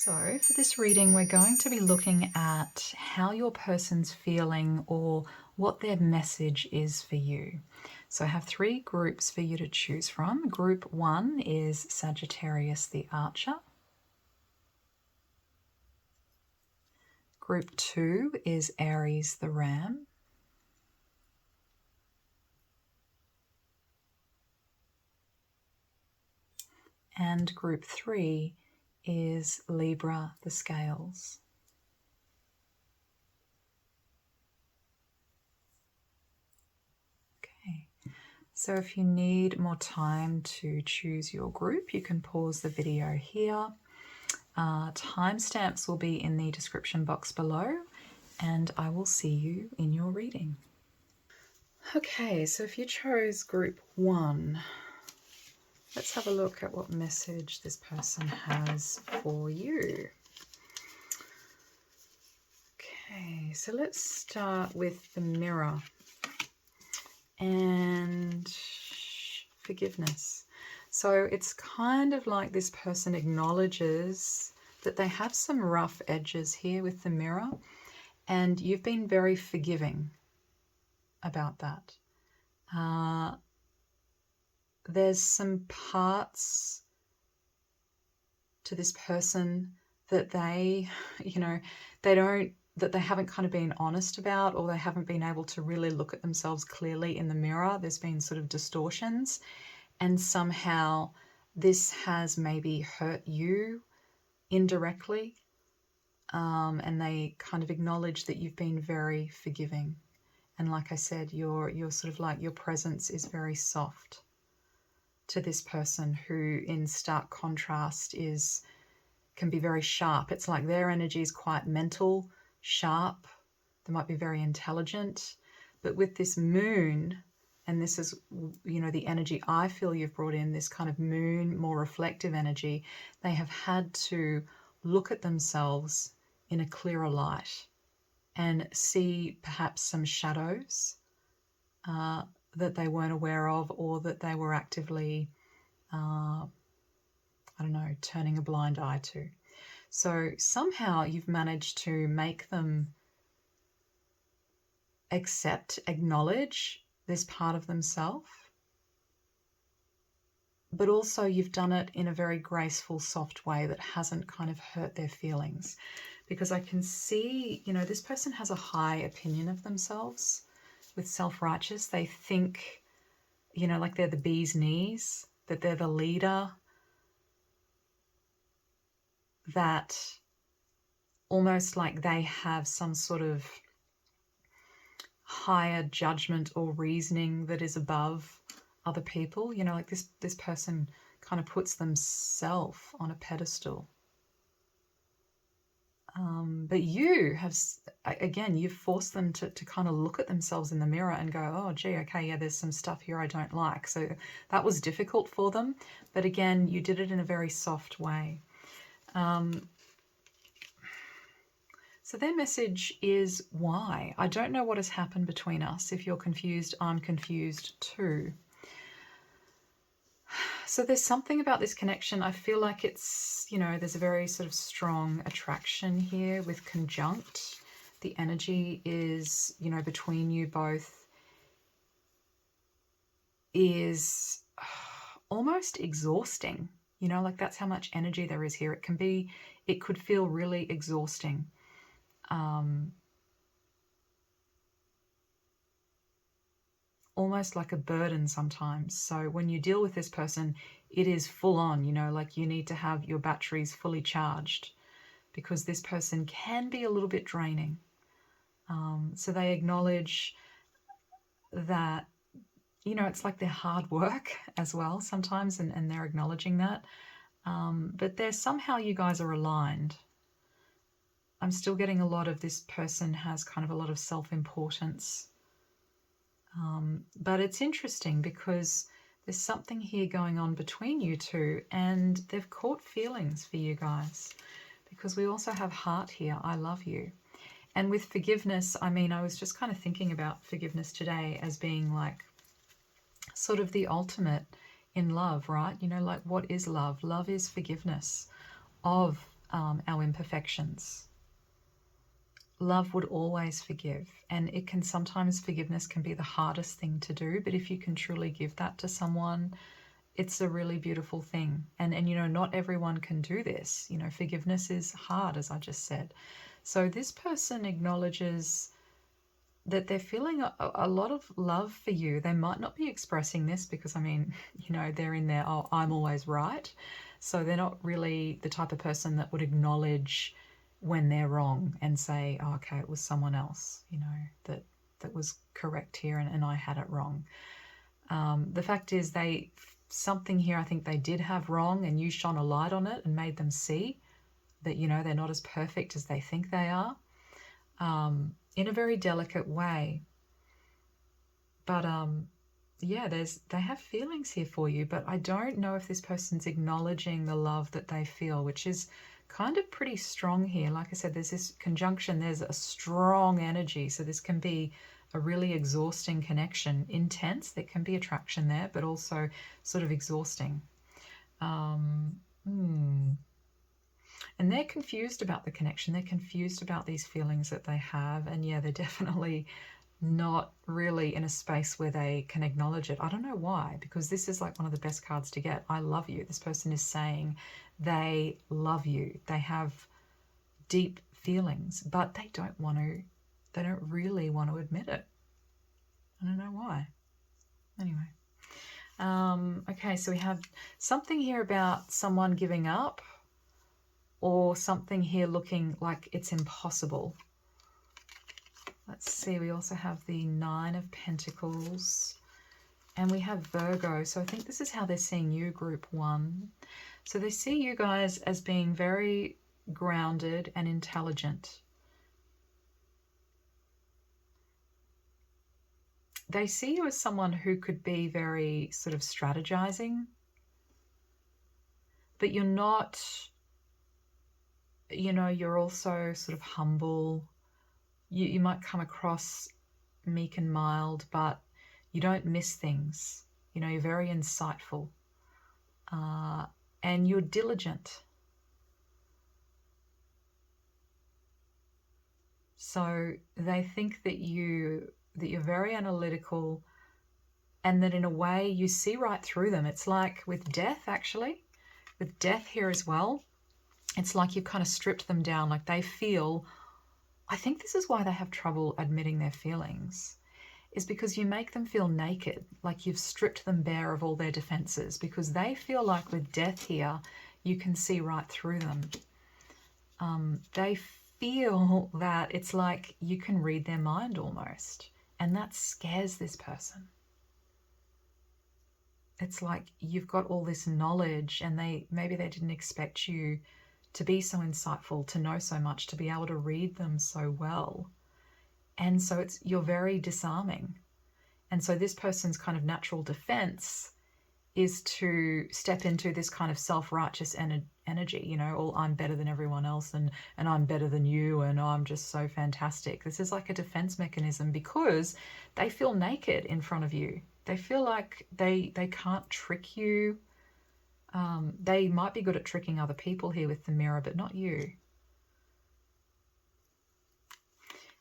So for this reading, we're going to be looking at how your person's feeling or what their message is for you. So I have three groups for you to choose from. Group 1 is Sagittarius the Archer. Group 2 is Aries the Ram. And group 3 is Libra the Scales. Okay, so if you need more time to choose your group, you can pause the video here. Timestamps will be in the description box below, and I will see you in your reading. Okay, so if you chose group 1, let's have a look at what message this person has for you. Okay, so let's start with the Mirror and forgiveness. So it's kind of like this person acknowledges that they have some rough edges here with the Mirror, and you've been very forgiving about that. There's some parts to this person that they haven't kind of been honest about, or they haven't been able to really look at themselves clearly in the mirror. There's been sort of distortions, and somehow this has maybe hurt you indirectly, and they kind of acknowledge that you've been very forgiving. And like I said, you're sort of like, your presence is very soft to this person, who in stark contrast can be very sharp. It's like their energy is quite mental, sharp. They might be very intelligent, but with this moon, and this is, the energy I feel you've brought in, this kind of moon, more reflective energy, they have had to look at themselves in a clearer light and see perhaps some shadows that they weren't aware of, or that they were actively, turning a blind eye to. So somehow you've managed to make them acknowledge this part of themselves, but also you've done it in a very graceful, soft way that hasn't kind of hurt their feelings. Because I can see, this person has a high opinion of themselves. With self-righteous, they think, like they're the bee's knees, that they're the leader, that almost like they have some sort of higher judgment or reasoning that is above other people. Like this person kind of puts themselves on a pedestal. But you have, again, you've forced them to kind of look at themselves in the mirror and go, oh, gee, okay, yeah, there's some stuff here I don't like. So that was difficult for them. But again, you did it in a very soft way. So their message is why. I don't know what has happened between us. If you're confused, I'm confused too. So there's something about this connection. I feel like it's, there's a very sort of strong attraction here with conjunct. The energy is, between you both is almost exhausting. Like that's how much energy there is here. It could feel really exhausting. Almost like a burden sometimes. So when you deal with this person, it is full on, like you need to have your batteries fully charged, because this person can be a little bit draining. So they acknowledge that, it's like their hard work as well sometimes, and they're acknowledging that. But there's somehow you guys are aligned. I'm still getting a lot of this person has kind of a lot of self-importance. But it's interesting because there's something here going on between you two, and they've caught feelings for you guys, because we also have heart here. I love you. And with forgiveness, I was just kind of thinking about forgiveness today as being like sort of the ultimate in love, right? Like what is love? Love is forgiveness of our imperfections. Love would always forgive, and it can sometimes, forgiveness can be the hardest thing to do, but if you can truly give that to someone, it's a really beautiful thing. And you know, not everyone can do this. You know, forgiveness is hard, as I just said. So this person acknowledges that they're feeling a lot of love for you. They might not be expressing this because, I mean, you know, they're in there, oh, I'm always right. So they're not really the type of person that would acknowledge when they're wrong and say, oh, okay, it was someone else, you know, that was correct here, and I had it wrong. The fact is, something here I think they did have wrong, and you shone a light on it and made them see that, you know, they're not as perfect as they think they are, in a very delicate way. But yeah, they have feelings here for you, but I don't know if this person's acknowledging the love that they feel, which is kind of pretty strong here. Like I said, there's this conjunction, there's a strong energy, so this can be a really exhausting connection. Intense, there can be attraction there, but also sort of exhausting. And they're confused about the connection. They're confused about these feelings that they have. And yeah, they're definitely not really in a space where they can acknowledge it. I don't know why, because this is like one of the best cards to get. I love you. This person is saying they love you. They have deep feelings, but they don't really want to admit it. I don't know why. Anyway. Okay, so we have something here about someone giving up, or something here looking like it's impossible. Let's see, we also have the Nine of Pentacles, and we have Virgo. So I think this is how they're seeing you, group one. So they see you guys as being very grounded and intelligent. They see you as someone who could be very sort of strategizing, but you're not, you know, you're also sort of humble. You might come across meek and mild, but you don't miss things. You know, you're very insightful, and you're diligent. So they think that you're very analytical, and that in a way you see right through them. It's like with death, actually, with death here as well. It's like you've kind of stripped them down. Like they feel, I think this is why they have trouble admitting their feelings, is because you make them feel naked, like you've stripped them bare of all their defenses, because they feel like with death here, you can see right through them. They feel that it's like you can read their mind almost, and that scares this person. It's like you've got all this knowledge, and maybe they didn't expect you to be so insightful, to know so much, to be able to read them so well. And so you're very disarming. And so this person's kind of natural defense is to step into this kind of self-righteous energy, you know, oh, I'm better than everyone else, and I'm better than you, and I'm just so fantastic. This is like a defense mechanism, because they feel naked in front of you. They feel like they can't trick you. They might be good at tricking other people here with the mirror, but not you.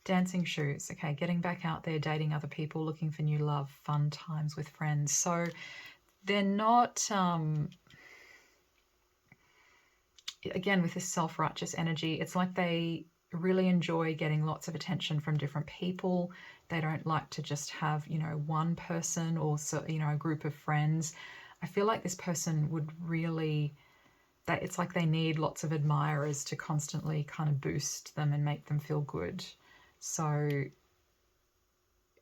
Dancing shoes. Okay, getting back out there, dating other people, looking for new love, fun times with friends. So they're not, again, with this self-righteous energy, it's like they really enjoy getting lots of attention from different people. They don't like to just have, you know, one person or, so, you know, a group of friends. I feel like this person would really, that it's like they need lots of admirers to constantly kind of boost them and make them feel good. So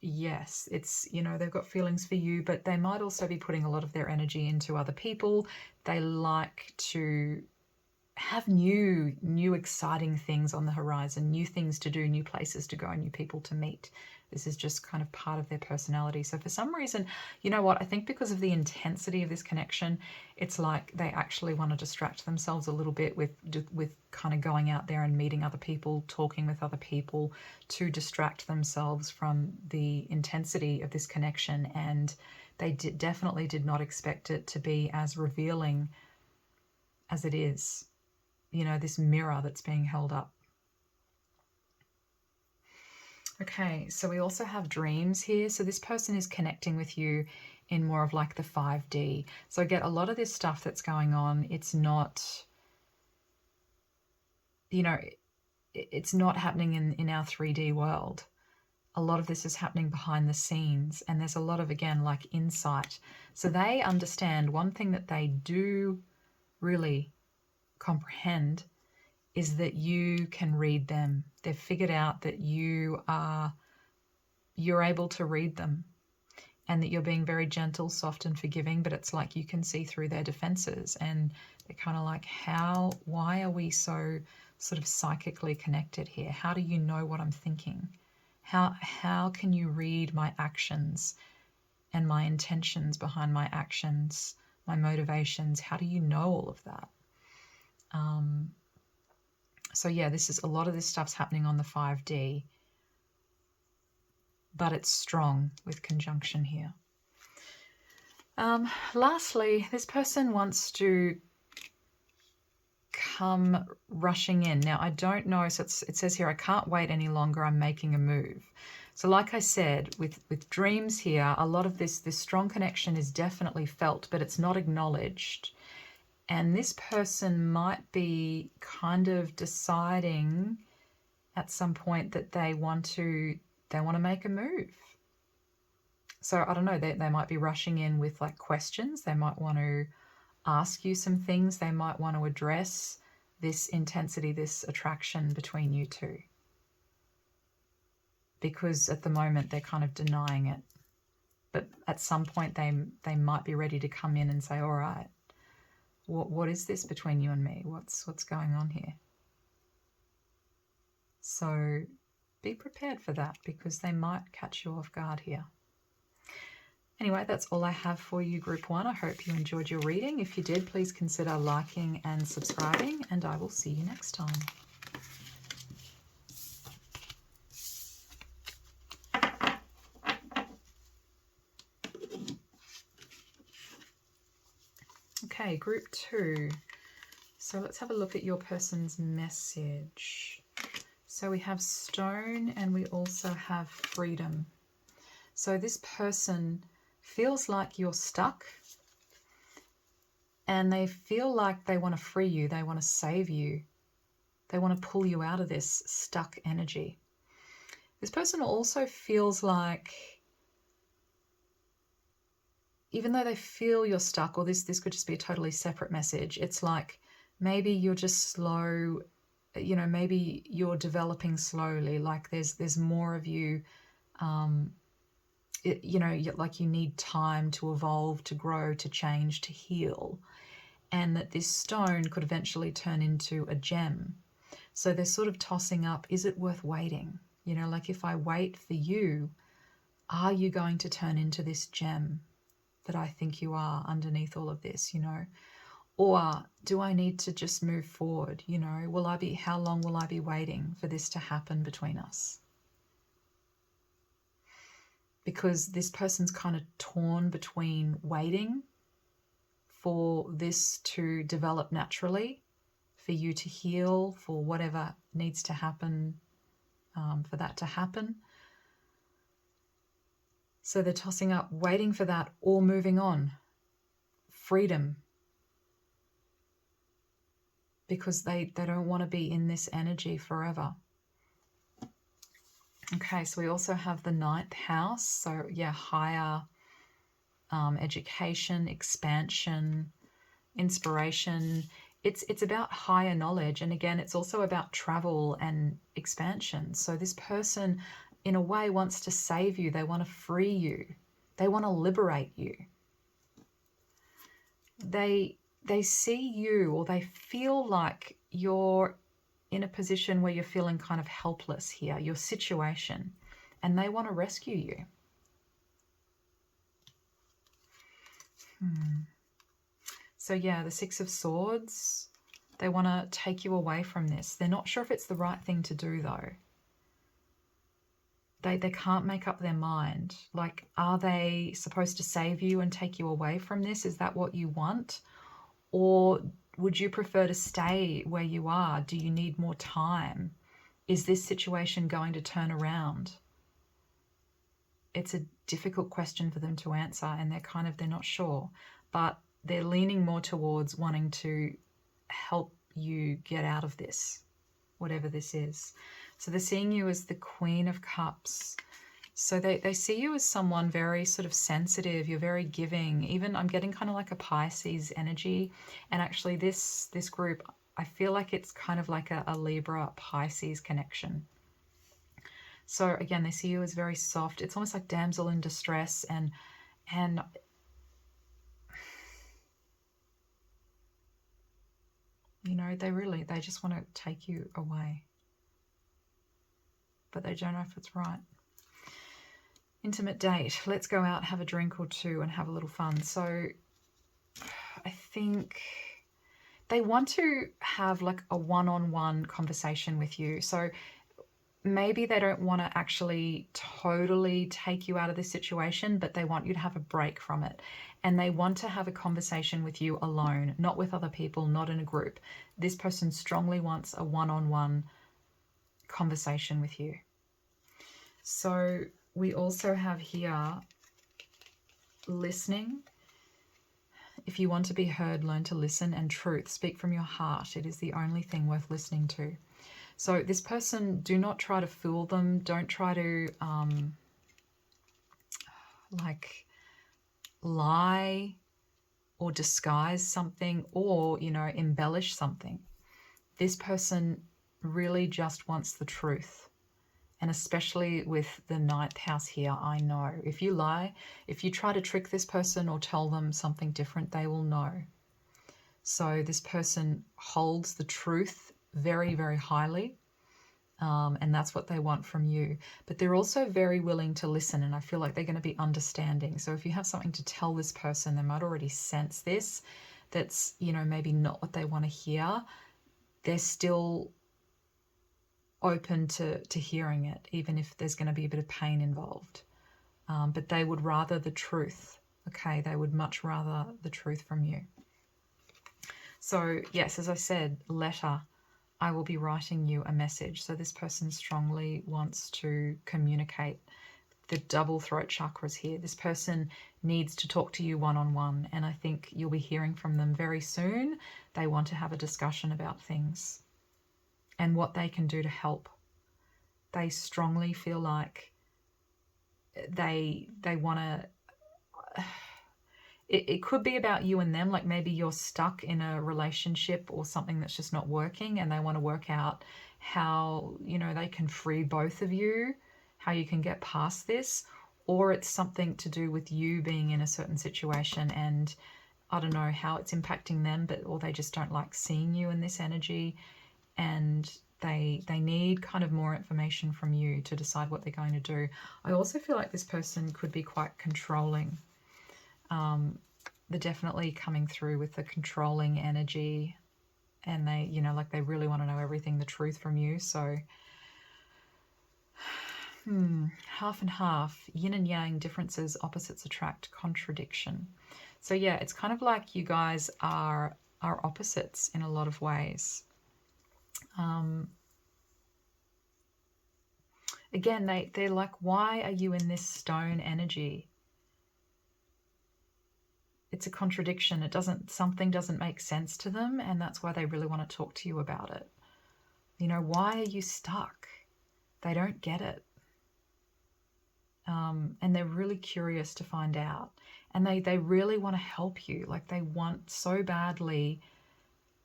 yes, it's, you know, they've got feelings for you, but they might also be putting a lot of their energy into other people. They like to have new exciting things on the horizon, new things to do, new places to go, new people to meet. This is just kind of part of their personality. So for some reason, you know what, I think because of the intensity of this connection, it's like they actually want to distract themselves a little bit with kind of going out there and meeting other people, talking with other people, to distract themselves from the intensity of this connection. And they definitely did not expect it to be as revealing as it is. this mirror that's being held up. Okay, so we also have dreams here. So this person is connecting with you in more of like the 5D. So I get a lot of this stuff that's going on. It's not, it's not happening in our 3D world. A lot of this is happening behind the scenes, and there's a lot of, again, like insight. So they understand one thing that they do really comprehend is that you can read them. They've figured out that you're able to read them, and that you're being very gentle, soft, and forgiving, but it's like you can see through their defenses, and they're kind of like, why are we so sort of psychically connected here? How do you know what I'm thinking? How can you read my actions and my intentions behind my actions, my motivations? How do you know all of that? So yeah, a lot of this stuff's happening on the 5D, but it's strong with conjunction here. Lastly, this person wants to come rushing in. Now, I don't know, so it says here, I can't wait any longer, I'm making a move. So like I said, with dreams here, a lot of this strong connection is definitely felt, but it's not acknowledged. And this person might be kind of deciding at some point that they want to make a move. So I don't know, they might be rushing in with like questions. They might want to ask you some things. They might want to address this intensity, this attraction between you two. Because at the moment they're kind of denying it. But at some point they might be ready to come in and say, all right, what is this between you and me? What's going on here? So be prepared for that, because they might catch you off guard here. Anyway, that's all I have for you, Group 1. I hope you enjoyed your reading. If you did, please consider liking and subscribing, and I will see you next time. Okay, Group 2. So let's have a look at your person's message. So we have stone and we also have freedom. So this person feels like you're stuck, and they feel like they want to free you. They want to save you. They want to pull you out of this stuck energy. This person also feels like, even though they feel you're stuck, or this could just be a totally separate message, it's like maybe you're just slow, maybe you're developing slowly, like there's more of you, like you need time to evolve, to grow, to change, to heal, and that this stone could eventually turn into a gem. So they're sort of tossing up, is it worth waiting? Like if I wait for you, are you going to turn into this gem that I think you are underneath all of this, Or do I need to just move forward? How long will I be waiting for this to happen between us? Because this person's kind of torn between waiting for this to develop naturally, for you to heal, for whatever needs to happen, for that to happen. So they're tossing up, waiting for that, or moving on. Freedom. Because they don't want to be in this energy forever. Okay, so we also have the 9th house. So yeah, higher education, expansion, inspiration. It's about higher knowledge. And again, it's also about travel and expansion. So this person, in a way, wants to save you. They want to free you. They want to liberate you. They see you, or they feel like you're in a position where you're feeling kind of helpless here, your situation, and they want to rescue you. So yeah, the 6 of Swords, they want to take you away from this. They're not sure if it's the right thing to do, though. They can't make up their mind. Like, are they supposed to save you and take you away from this? Is that what you want? Or would you prefer to stay where you are? Do you need more time? Is this situation going to turn around? It's a difficult question for them to answer, and they're not sure, but they're leaning more towards wanting to help you get out of this, whatever this is. So they're seeing you as the Queen of Cups. So they see you as someone very sort of sensitive. You're very giving. Even I'm getting kind of like a Pisces energy. And actually this group, I feel like it's kind of like a Libra Pisces connection. So again, they see you as very soft. It's almost like damsel in distress, and you know, they just want to take you away, but they don't know if it's right. Intimate date. Let's go out, have a drink or two, and have a little fun. So I think they want to have like a one-on-one conversation with you. So maybe they don't want to actually totally take you out of this situation, but they want you to have a break from it. And they want to have a conversation with you alone, not with other people, not in a group. This person strongly wants a one-on-one conversation with you. So we also have here listening. If you want to be heard, learn to listen, and truth. Speak from your heart. It is the only thing worth listening to. So this person, do not try to fool them. Don't try to like lie or disguise something, or, you know, embellish something. This person really just wants the truth. And especially with the 9th house here, I know. If you lie, if you try to trick this person or tell them something different, they will know. So this person holds the truth very, very highly. And that's what they want from you. But they're also very willing to listen, and I feel like they're going to be understanding. So if you have something to tell this person, they might already sense this, that's, you know, maybe not what they want to hear. They're still open to hearing it, even if there's going to be a bit of pain involved. But they would rather the truth. Okay, they would much rather the truth from you. So yes, as I said, letter. I will be writing you a message. So this person strongly wants to communicate. The double throat chakras here. This person needs to talk to you one-on-one, and I think you'll be hearing from them very soon. They want to have a discussion about things and what they can do to help. They strongly feel like they want to... It could be about you and them, like maybe you're stuck in a relationship or something that's just not working, and they want to work out how, you know, they can free both of you, how you can get past this. Or it's something to do with you being in a certain situation, and I don't know how it's impacting them, but or they just don't like seeing you in this energy, and they need kind of more information from you to decide what they're going to do. I also feel like this person could be quite controlling. They're definitely coming through with the controlling energy, and they, you know, like they really want to know everything, the truth from you. So half and half, yin and yang, differences, opposites attract, contradiction. So yeah, it's kind of like you guys are opposites in a lot of ways. Again, they're like, why are you in this stone energy? It's a contradiction. Something doesn't make sense to them, and that's why they really want to talk to you about it. You know, why are you stuck? They don't get it. And they're really curious to find out. And they really want to help you. Like they want so badly.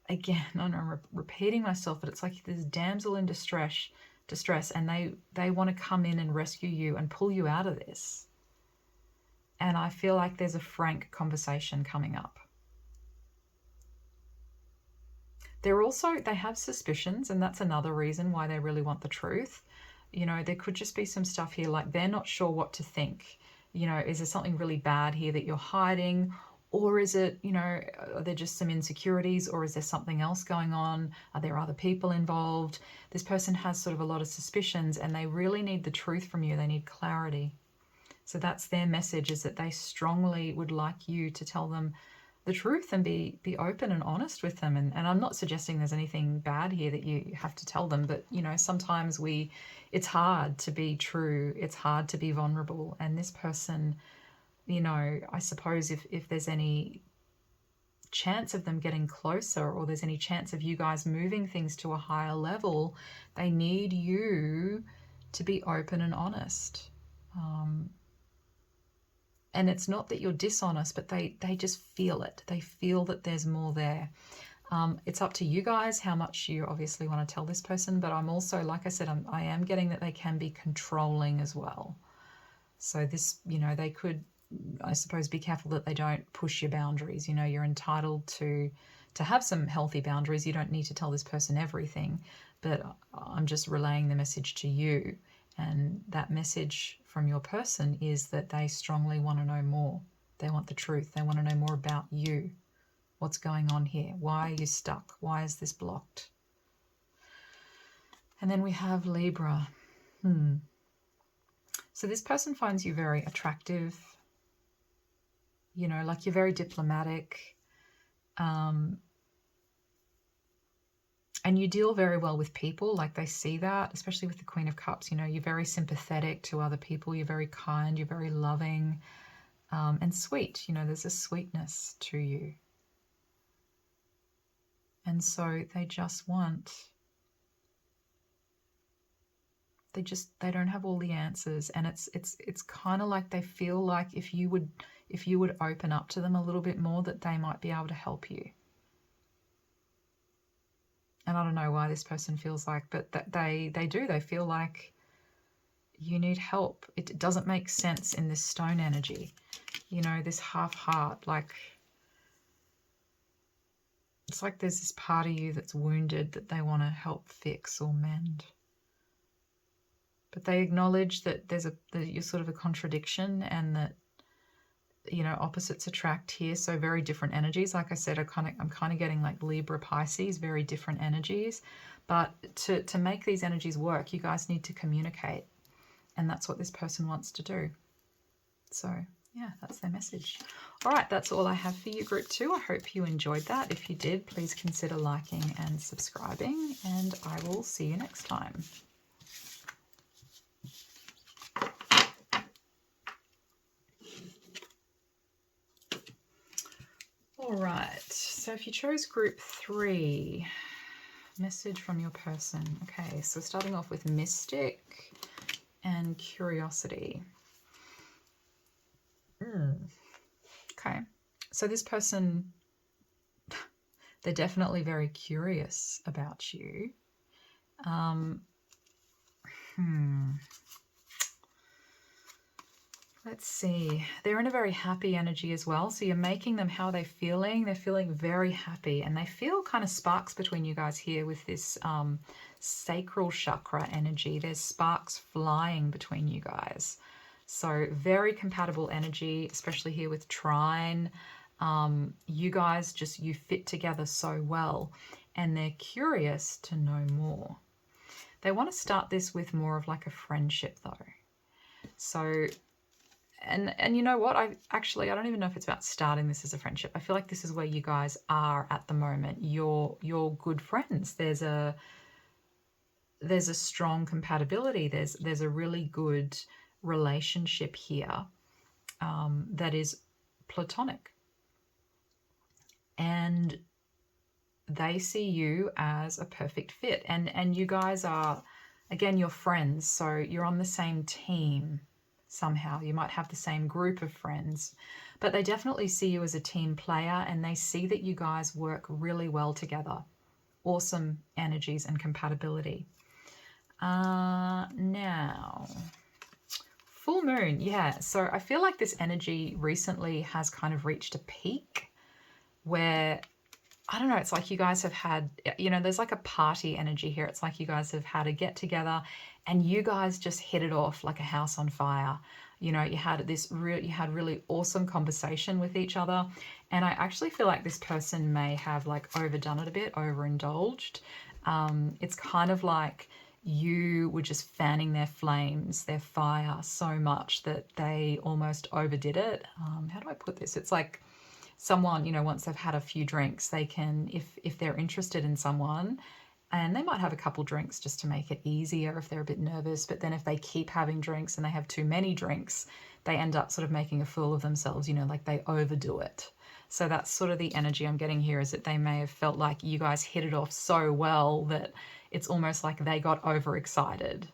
Again, I know I'm repeating myself, but it's like this damsel in distress, and they want to come in and rescue you and pull you out of this. And I feel like there's a frank conversation coming up. They have suspicions, and that's another reason why they really want the truth. You know, there could just be some stuff here, like they're not sure what to think. You know, is there something really bad here that you're hiding? Or is it, you know, are there just some insecurities, or is there something else going on? Are there other people involved? This person has sort of a lot of suspicions, and they really need the truth from you. They need clarity. So that's their message, is that they strongly would like you to tell them the truth and be open and honest with them. And I'm not suggesting there's anything bad here that you have to tell them, but sometimes it's hard to be true, it's hard to be vulnerable. And this person, I suppose if there's any chance of them getting closer, or there's any chance of you guys moving things to a higher level, they need you to be open and honest. And it's not that you're dishonest, but they just feel it. They feel that there's more there. It's up to you guys how much you obviously want to tell this person, but I'm also, like I said, I am getting that they can be controlling as well. So this, they could, I suppose, be careful that they don't push your boundaries. You're entitled to have some healthy boundaries. You don't need to tell this person everything, but I'm just relaying the message to you. And that message from your person is that they strongly want to know more. They want the truth. They want to know more about you. What's going on here? Why are you stuck? Why is this blocked? And then we have Libra. So this person finds you very attractive. Like you're very diplomatic. And you deal very well with people, like they see that, especially with the Queen of Cups. You're very sympathetic to other people. You're very kind. You're very loving and sweet. There's a sweetness to you. And so they just want, they don't have all the answers. And it's kind of like they feel like if you would open up to them a little bit more, that they might be able to help you. And I don't know why this person feels like, but that they do. They feel like you need help. It doesn't make sense in this stone energy. This half heart, like it's like there's this part of you that's wounded that they want to help fix or mend. But they acknowledge that that you're sort of a contradiction, and that opposites attract here. So very different energies. Like I said, I'm kind of getting like Libra, Pisces, very different energies. But to make these energies work, you guys need to communicate. And that's what this person wants to do. So yeah, that's their message. All right, that's all I have for you, Group 2. I hope you enjoyed that. If you did, please consider liking and subscribing, and I will see you next time. All right, so if you chose Group 3, message from your person. Okay, so starting off with Mystic and Curiosity. Okay, so this person, they're definitely very curious about you. Let's see. They're in a very happy energy as well. So you're making them, how they're feeling. They're feeling very happy, and they feel kind of sparks between you guys here with this sacral chakra energy. There's sparks flying between you guys. So very compatible energy, especially here with Trine. You guys you fit together so well, and they're curious to know more. They want to start this with more of like a friendship though. So, and you know what? I don't even know if it's about starting this as a friendship. I feel like this is where you guys are at the moment. You're good friends. There's a strong compatibility. There's a really good relationship here that is platonic, and they see you as a perfect fit, and you guys are, again, you're friends, so you're on the same team somehow. You might have the same group of friends, but they definitely see you as a team player, and they see that you guys work really well together. Awesome energies and compatibility. Now, full moon. Yeah, so I feel like this energy recently has kind of reached a peak where, I don't know, it's like you guys have had, there's like a party energy here. It's like you guys have had a get together and you guys just hit it off like a house on fire. You had really awesome conversation with each other. And I actually feel like this person may have like overdone it a bit, overindulged. It's kind of like you were just fanning their flames, their fire so much that they almost overdid it. How do I put this? It's like someone, once they've had a few drinks, they can, if they're interested in someone, and they might have a couple drinks just to make it easier if they're a bit nervous, but then if they keep having drinks and they have too many drinks, they end up sort of making a fool of themselves, like they overdo it. So that's sort of the energy I'm getting here, is that they may have felt like you guys hit it off so well that it's almost like they got overexcited.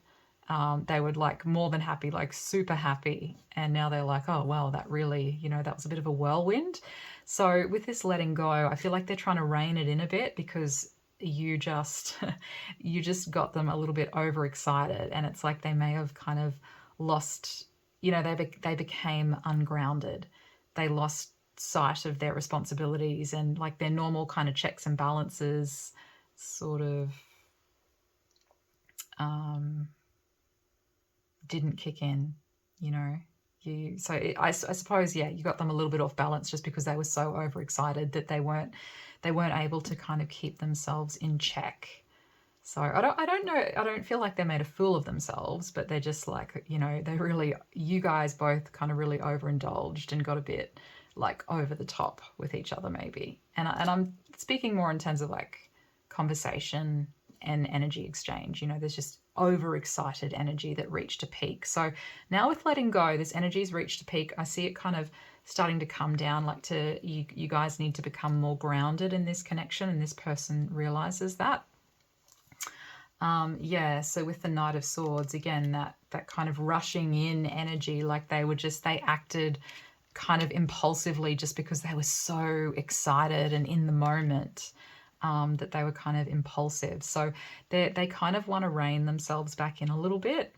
They were like more than happy, like super happy. And now they're like, oh, wow, that really, that was a bit of a whirlwind. So with this letting go, I feel like they're trying to rein it in a bit, because you just you just got them a little bit overexcited, and it's like they may have kind of lost, they became ungrounded. They lost sight of their responsibilities, and like their normal kind of checks and balances sort of didn't kick in, you know. I suppose, yeah, you got them a little bit off balance just because they were so overexcited that they weren't able to kind of keep themselves in check. So I don't know, I don't feel like they made a fool of themselves, but they're just like, they really, you guys both kind of really overindulged and got a bit like over the top with each other maybe. And I'm speaking more in terms of like conversation and energy exchange. There's just overexcited energy that reached a peak. So now with letting go, this energy's reached a peak. I see it kind of starting to come down, like you guys need to become more grounded in this connection, and this person realizes that. Yeah, so with the Knight of Swords, again, that kind of rushing in energy, like they acted kind of impulsively just because they were so excited and in the moment, that they were kind of impulsive. So they kind of want to rein themselves back in a little bit.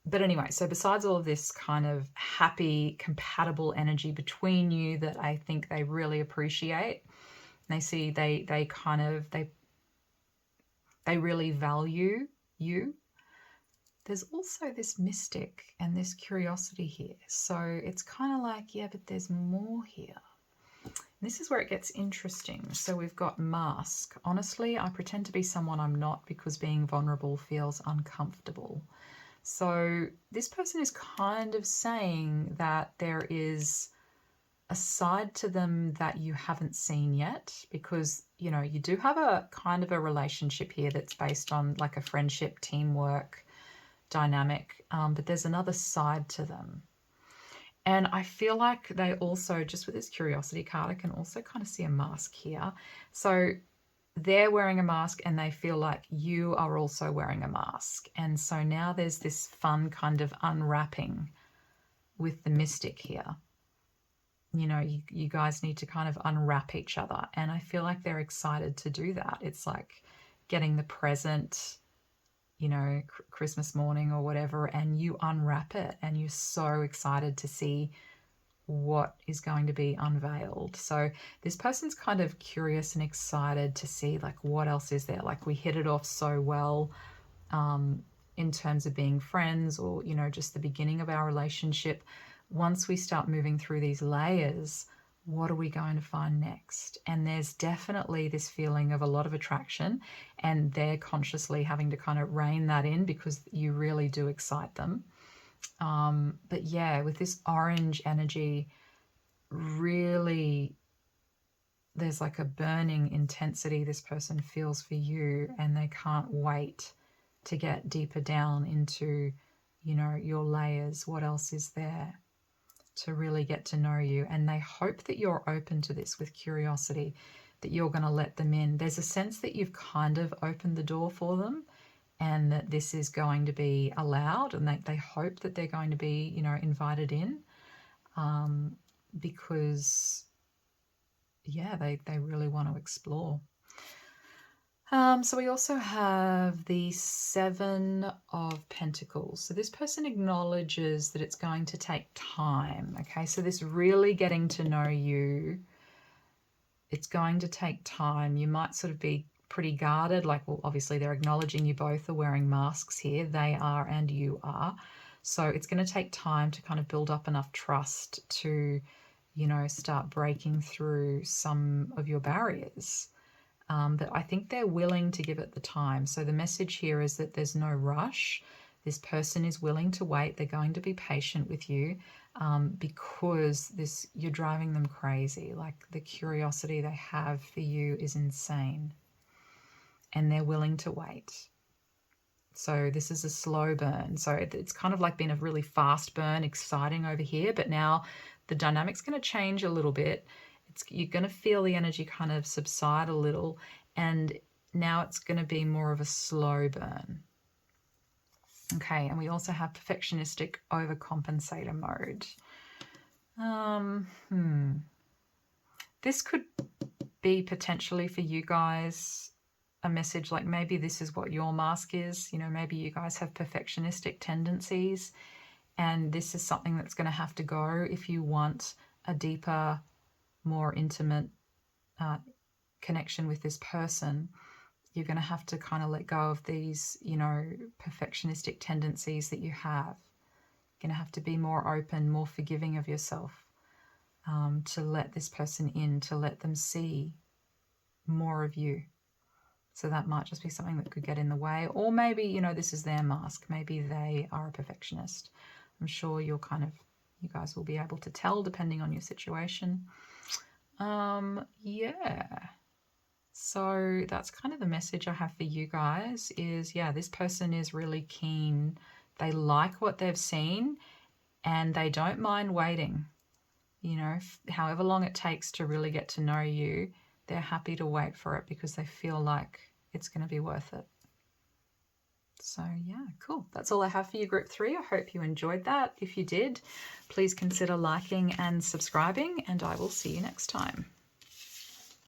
But anyway, so besides all of this kind of happy, compatible energy between you that I think they really appreciate, they see they kind of they really value you. There's also this mystic and this curiosity here. So it's kind of like, yeah, but there's more here. And this is where it gets interesting. So we've got mask. Honestly, I pretend to be someone I'm not because being vulnerable feels uncomfortable. So this person is kind of saying that there is a side to them that you haven't seen yet, because you do have a kind of a relationship here that's based on like a friendship, teamwork dynamic, but there's another side to them. And I feel like they also, just with this curiosity card, I can also kind of see a mask here. So they're wearing a mask and they feel like you are also wearing a mask, and so now there's this fun kind of unwrapping with the mystic here. You guys need to kind of unwrap each other. And I feel like they're excited to do that. It's like getting the present, Christmas morning or whatever, and you unwrap it and you're so excited to see what is going to be unveiled. So this person's kind of curious and excited to see like what else is there. Like we hit it off so well, in terms of being friends, or, just the beginning of our relationship. Once we start moving through these layers, what are we going to find next? And there's definitely this feeling of a lot of attraction, and they're consciously having to kind of rein that in because you really do excite them. But yeah, with this orange energy, really, there's like a burning intensity this person feels for you, and they can't wait to get deeper down into, your layers. What else is there? To really get to know you. And they hope that you're open to this with curiosity, that you're going to let them in. There's a sense that you've kind of opened the door for them, and that this is going to be allowed, and they hope that they're going to be, invited in, because, yeah, they really want to explore. So we also have the Seven of Pentacles. So this person acknowledges that it's going to take time. Okay, so this really getting to know you, it's going to take time. You might sort of be pretty guarded. Like, well, obviously they're acknowledging you both are wearing masks here. They are and you are. So it's going to take time to kind of build up enough trust to, start breaking through some of your barriers. But I think they're willing to give it the time. So the message here is that there's no rush. This person is willing to wait. They're going to be patient with you because you're driving them crazy. Like the curiosity they have for you is insane. And they're willing to wait. So this is a slow burn. So it's kind of like been a really fast burn, exciting over here. But now the dynamic's going to change a little bit. You're going to feel the energy kind of subside a little. And now it's going to be more of a slow burn. Okay, and we also have perfectionistic overcompensator mode. This could be potentially for you guys a message like maybe this is what your mask is. You know, maybe you guys have perfectionistic tendencies and this is something that's going to have to go if you want a deeper, more intimate connection with this person. You're going to have to kind of let go of these, you know, perfectionistic tendencies that you have. You're going to have to be more open, more forgiving of yourself, to let this person in, to let them see more of you. So that might just be something that could get in the way. Or maybe, you know, this is their mask. Maybe they are a perfectionist. I'm sure you guys will be able to tell depending on your situation. Yeah. So that's kind of the message I have for you guys is, yeah, this person is really keen. They like what they've seen and they don't mind waiting. You know, however long it takes to really get to know you, they're happy to wait for it because they feel like it's going to be worth it. So yeah, cool. That's all I have for you, Group 3. I hope you enjoyed that. If you did, please consider liking and subscribing, and I will see you next time.